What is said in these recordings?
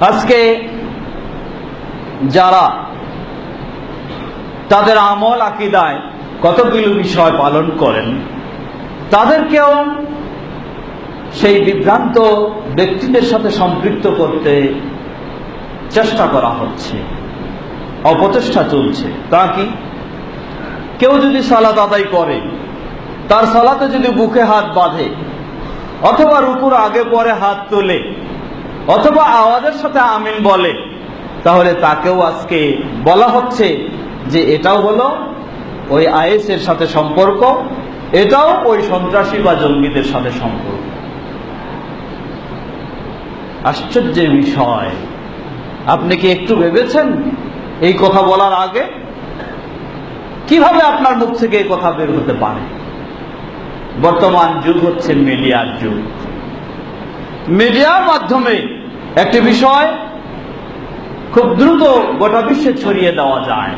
আজকে যারা তাদের আমল আকীদায় কতগুলো বিষয় পালন করেন, তাদেরকেও সেই বিভ্রান্ত ব্যক্তিদের সাথে সম্পৃক্ত করতে চেষ্টা করা হচ্ছে, অপচেষ্টা চলছে। তা কি? কেউ যদি সালাত আদায় করে, তার সালাতে যদি বুকে হাত বাঁধে, অথবা রুকুর আগে পরে হাত তোলে, অথবা আওয়াজের সাথে আমিন বলে, তাহলে তাকেও আজকে বলা হচ্ছে যে এটাও হলো ওই আইএস এর সাথে সম্পর্ক, এটাও ওই সন্ত্রাসী বা জঙ্গিদের সাথে সম্পর্ক। আশ্চর্যের বিষয়, আপনি কি একটু ভেবেছেন এই কথা বলার আগে কিভাবে আপনার মুখ থেকে এই কথা বের হতে পারে? বর্তমান যুগ হচ্ছে মিডিয়ার যুগ। মিডিয়ার মাধ্যমে একটি বিষয় খুব দ্রুত গোটা বিশ্বে ছড়িয়ে দেওয়া যায়।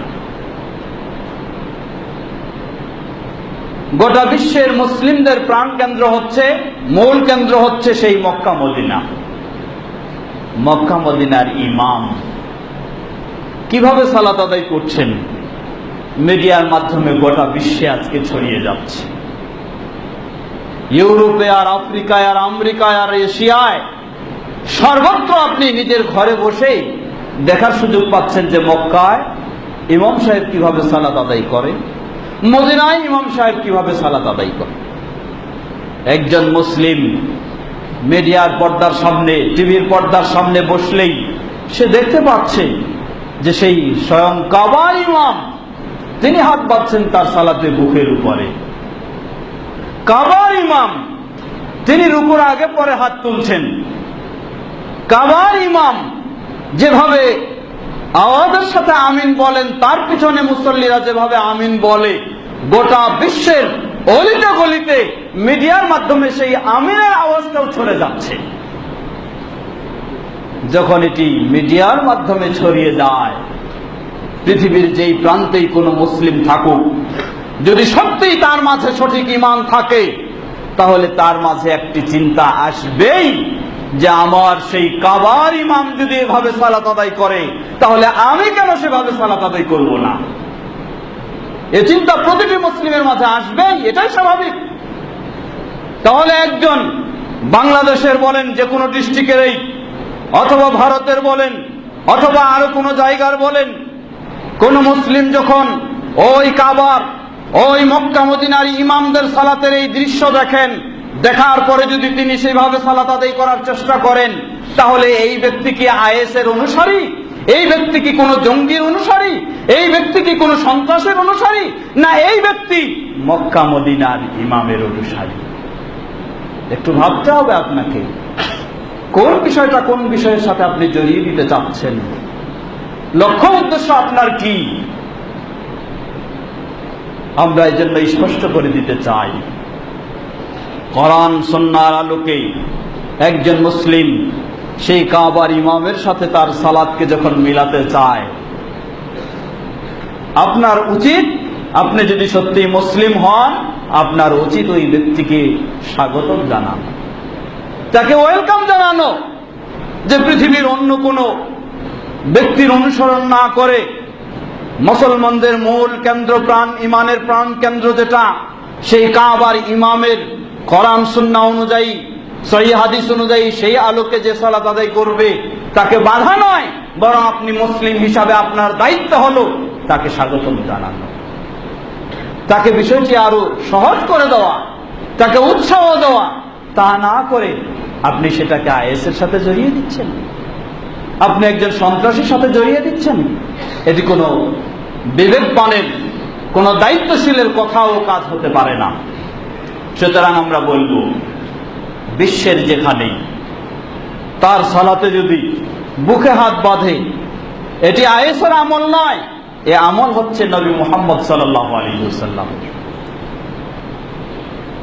গোটা বিশ্বের মুসলিমদের প্রাণ কেন্দ্র হচ্ছে, মূল কেন্দ্র হচ্ছে সেই মক্কা মদিনা। মক্কা মদিনার ইমাম কিভাবে সালাত আদায় করছেন, মিডিয়ার মাধ্যমে গোটা বিশ্বে আজকে ছড়িয়ে যাচ্ছে। ইউরোপে আর আফ্রিকায় আর আমেরিকায় আর এশিয়ায় সর্বত্র আপনি নিজের ঘরে বসেই দেখার সুযোগ পাচ্ছেন যে মক্কায় ইমাম সাহেব কিভাবে সালাত আদায় করে, মদিনায় ইমাম সাহেব কিভাবে সালাত আদায় করে। একজন মুসলিম মিডিয়ার পর্দার সামনে, টিভির পর্দার সামনে বসলেই সে দেখতে পাচ্ছে যে সেই স্বয়ং কাবার ইমাম তিনি হাত বাঁধছেন তার সালাতে বুকের উপরে। কাবার ইমাম তিনি রুকুর আগে পরে হাত তুলছেন। কাবার ইমাম যেভাবে আওয়াজের সাথে আমিন বলেন, তার পিছনে মুসল্লিরা যেভাবে আমিন বলে, গোটা বিশ্বের অলিতে গলিতে মিডিয়ার মাধ্যমে সেই আমিনের আওয়াজটাও ছড়ে যাচ্ছে। যখন এটি মিডিয়ার মাধ্যমে ছড়িয়ে যায়, পৃথিবীর যেই প্রান্তেই কোনো মুসলিম থাকুক, যদি সত্যিই তার মাঝে সঠিক ঈমান থাকে, তাহলে তার মাঝে একটি চিন্তা আসবেই যে আমার সেই কাবার ইমাম যদি এভাবে সালাত আদায় করে, তাহলে আমি কেন সেভাবে সালাত আদায় করব না। এ চিন্তা প্রতিটি মুসলিমের মাঝে আসবেই, এটাই স্বাভাবিক। তাহলে একজন বাংলাদেশের বলেন, যে কোনো ডিস্ট্রিক্টেরই, অথবা ভারতের বলেন, অথবা আরো কোনো জায়গার বলেন, কোন মুসলিম যখন ওই কাবার, ওই মক্কা মদিনার ইমামদের সালাতের এই দৃশ্য দেখেন, দেখার পরে যদি তিনি সেইভাবে সালাত আদায় করার চেষ্টা করেন, তাহলে এই ব্যক্তি কি আইএস এর অনুসারী? এই ব্যক্তি কি কোনো জঙ্গির অনুসারী? এই ব্যক্তি কি কোনো সন্ত্রাসের অনুসারী? না এই ব্যক্তি মক্কা মদিনার ইমামের অনুসারী? একটু ভাবতে হবে আপনাকে, কোন বিষয়টা কোন বিষয়ের সাথে আপনি জড়িয়ে দিতে চাচ্ছেন, লক্ষ্য উদ্দেশ্য আপনার কি? আমরা এই জন্য স্পষ্ট করে দিতে চাই, কোরআন সুন্নাহর আলোকে একজন মুসলিম সেই কাবার ইমামের সাথে তার সালাতকে যখন মিলাতে চায়, আপনার উচিত, আপনি যদি সত্যি মুসলিম হন, আপনার উচিত ওই ব্যক্তিকে স্বাগতম জানানো, তাকে ওয়েলকাম জানানো, যে পৃথিবীর অন্য কোনো ব্যক্তির অনুসরণ না করে মুসলমানদের মূল কেন্দ্র, প্রাণ, ইমানের প্রাণ কেন্দ্র যেটা, সেই কাবার ইমামের কোরআন সুন্নাহ অনুযায়ী, সহিহ হাদিস অনুযায়ী সেই আলোকে যে সালাত আদায় করবে, তাকে বাধা নয়, বরং আপনি মুসলিম হিসাবে আপনার দায়িত্ব হলো তাকে স্বাগতম জানানো, তাকে বিষয়টি আরো সহজ করে দেওয়া, তাকে উৎসাহ দেওয়া। তা না করে আপনি সেটাকে আইএস এর সাথে জড়িয়ে দিচ্ছেন, আপনি একজন সন্ত্রাসীর সাথে জড়িয়ে দিচ্ছেন। এটি কোনো বিবেকবানের, কোনো দায়িত্বশীলের কথা ও কাজ হতে পারে না। সুতরাং আমরা বলবো, বিশ্বের যেখানেই তার সালাতে যদি বুকে হাত বাঁধে, এটি আয়েশের আমল নয়, এ আমল হচ্ছে নবী মুহাম্মদ সাল্লাল্লাহু আলাইহি ওয়াসাল্লাম।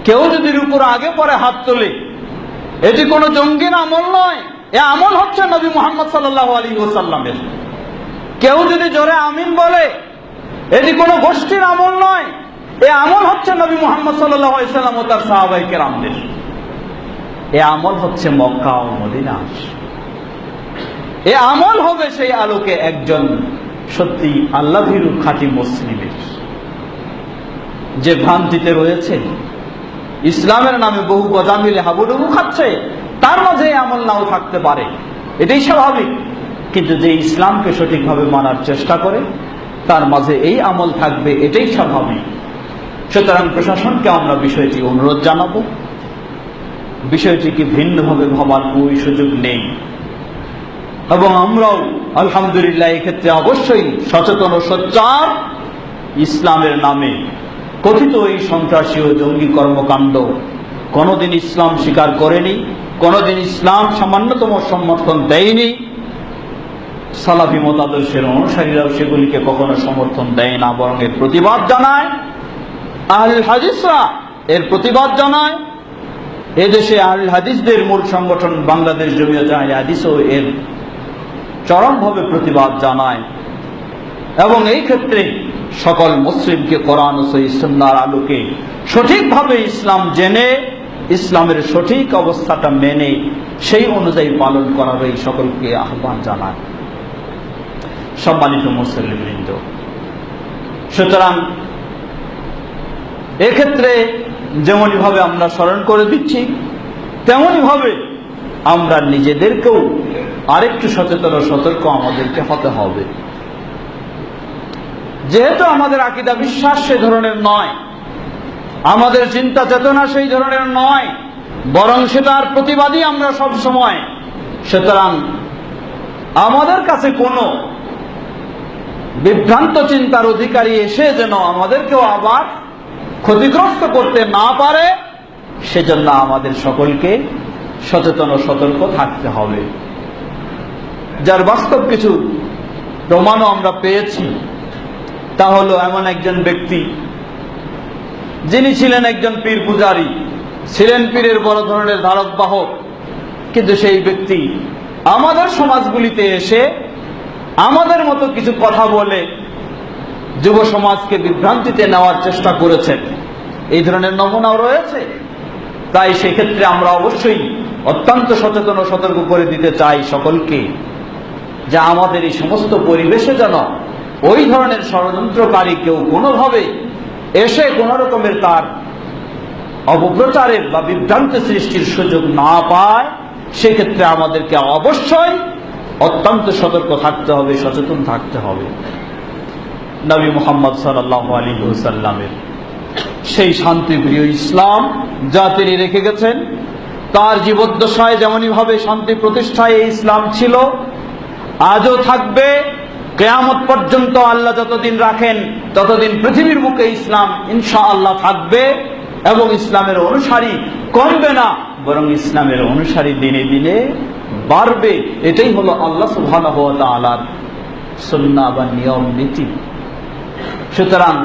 কেউ যদি রুকুর আগে পরে হাত তোলে, এটি কোনো জঙ্গির আমল নয়, এ আমল হচ্ছে নবী মুহাম্মদ সাল্লাল্লাহু আলাইহি ওয়াসাল্লামের। কেউ যদি জোরে আমিন বলে, এটি কোনো গোষ্ঠীর আমল নয়, এ আমল হচ্ছে নবী মুহাম্মদ সাল্লাল্লাহু আলাইহি ওয়াসাল্লাম ও তার সাহাবায়ে কেরামদের। এ আমল হচ্ছে মক্কা ও মদিনা। এ আমল হবে সেই আলোকে একজন সত্যি আল্লাহ ভীরু খাঁটি মুসলিমের। যে ভ্রান্তিতে রয়েছে, ইসলামের নামে বহু গজা মিলে হাবুডুবু খাচ্ছে, তার মাঝে আমল নাও থাকতে পারে, এটাই স্বাভাবিক। কিন্তু যে ইসলামকে সঠিকভাবে মানার চেষ্টা করে, তার মাঝে এই আমল থাকবে, এটাই স্বাভাবিক। সুতরাং প্রশাসনকে আমরা বিষয়টি অনুরোধ জানাবো, বিষয়টিকে ভিন্নভাবে ভাবার কোন সুযোগ নেই। এবং আমরাও আলহামদুলিল্লাহ এক্ষেত্রে অবশ্যই সচেতন ও সোচ্চার। ইসলামের নামে কথিত এই সন্ত্রাসী ও জঙ্গি কর্মকাণ্ড কোনোদিন ইসলাম স্বীকার করেনি, কোনোদিন ইসলাম সামান্যতম সমর্থন দেয়নি। সালাফি মতাদর্শের অনুসারীরাও সেগুলিকে কখনো সমর্থন দেয় না, বরং এর প্রতিবাদ জানায়। আহলুল হাদিসরা এর প্রতিবাদ জানায়। এদেশে আহলুল হাদিসদের মূল সংগঠন বাংলাদেশ জমিয়ত আহলে হাদিসও এর চরমভাবে প্রতিবাদ জানায়। এবং এই ক্ষেত্রে সকল মুসলিমকে কোরআন ও সহিহ সুন্নাহর আলোকে সঠিকভাবে ইসলাম জেনে, ইসলামের সঠিক অবস্থাটা মেনে সেই অনুযায়ী পালন করার এই সকলকে আহ্বান জানায়। সম্মানিত মুসলিমবৃন্দ, সুতরাং এক্ষেত্রে যেমনই ভাবে আমরা স্মরণ করে দিচ্ছি, তেমনই ভাবে আমরা নিজেদেরকেও আরেকটু সচেতন ও সতর্ক আমাদেরকে হতে হবে। যেহেতু আমাদের আকীদা বিশ্বাস সেই ধরনের নয়, আমাদের চিন্তা চেতনা সেই ধরনের নয়, বরং সেটার প্রতিবাদী আমরা সব সময়। সুতরাং আমাদের কাছে কোনো বিভ্রান্ত চিন্তার অধিকারী এসে যেন আমাদেরকেও আবার ক্ষতিগ্রস্ত করতে না পারে, সেজন্য আমাদের সকলকে সচেতন ও সতর্ক থাকতে হবে। যার বাস্তব কিছু প্রমাণও আমরা পেয়েছি। তা হলো এমন একজন ব্যক্তি যিনি ছিলেন একজন পীর পূজারী, ছিলেন পীরের বড় ধরনের ধারক বাহক, কিন্তু সেই ব্যক্তি আমাদের সমাজগুলিতে এসে আমাদের মতো কিছু কথা বলে যুব সমাজকে বিভ্রান্তিতে নেওয়ার চেষ্টা করেছেন। এই ধরনের নমুনাও রয়েছে। তাই সেক্ষেত্রে আমরা অবশ্যই অত্যন্ত সচেতন ও সতর্ক করে দিতে চাই সকলকে, যে আমাদের এই সমস্ত পরিবেশে যেন ওই ধরনের ষড়যন্ত্রকারী কেউ কোনোভাবে এসে কোন রকমের তার অপপ্রচারের বা বিভ্রান্তি সৃষ্টির সুযোগ না পায়। সেক্ষেত্রে আমাদেরকে অবশ্যই অত্যন্ত সতর্ক থাকতে হবে, সচেতন থাকতে হবে। নবী মুহাম্মদ সাল্লাল্লাহু আলাইহি ওয়াসাল্লামের সেই শান্তিপ্রিয় ইসলাম যা তিনি রেখে গেছেন, তার জীবদ্দশায় যেমনই ভাবে শান্তি প্রতিষ্ঠায় এই ইসলাম ছিল, আজও থাকবে। কিয়ামত পর্যন্ত আল্লাহ যতদিন রাখেন ততদিন পৃথিবীর বুকে ইসলাম ইনশাআল্লাহ থাকবে। এবং ইসলামের অনুসারী কমবে না, বরং ইসলামের অনুসারী দিনে দিনে বাড়বে। এটাই হলো আল্লাহ সুবহানাহু ওয়া তাআলার সুন্নাহ বা নিয়ম নীতি। সুতরাং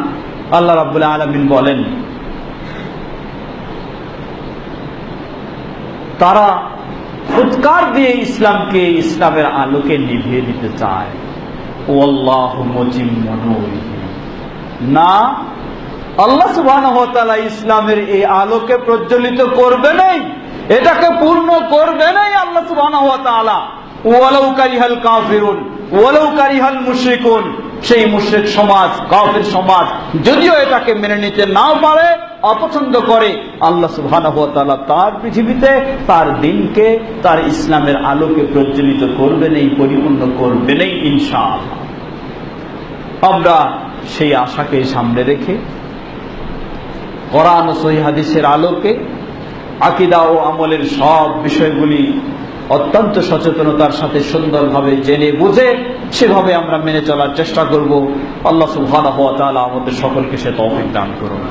আল্লাহ রাব্বুল আলামিন বলেন, তারা ফুৎকার দিয়ে ইসলামকে, ইসলামের আলোকে নিভিয়ে দিতে চায়। ওয়াল্লাহু মুতিম্মু নূরিহি, না, আল্লাহ সুবহানাহু ওয়া তাআলা ইসলামের এই আলোকে প্রজ্বলিত করবে নাই, এটাকে পূর্ণ করবে নাই আল্লাহ সুবহানাহু ওয়া তাআলা। ওয়ালাউ কারিহাল কাফিরুন ওয়ালাউ কারিহাল মুশরিকুন, সেই মুশরিক সমাজ, কাফির সমাজ যদিও এটাকে মেনে নিতে না পারে, অপছন্দ করে, আল্লাহ সুবহানাহু ওয়া তাআলা তার পৃথিবীতে তার দিনকে, তার ইসলামের আলোকে প্রজ্বলিত করবেনই, পরিপূর্ণ করবেনই ইনশাআল্লাহ। আমরা সেই আশাকে সামনে রেখে কোরআন ও সহিহ হাদিসের আলোকে আকীদা ও আমলের সব বিষয়গুলি অত্যন্ত সচেতনতার সাথে সুন্দরভাবে জেনে বুঝে সেভাবে আমরা মেনে চলার চেষ্টা করব। আল্লাহ সুবহানাহু ওয়া তাআলা আমাদের সকলকে সে তৌফিক দান করুন।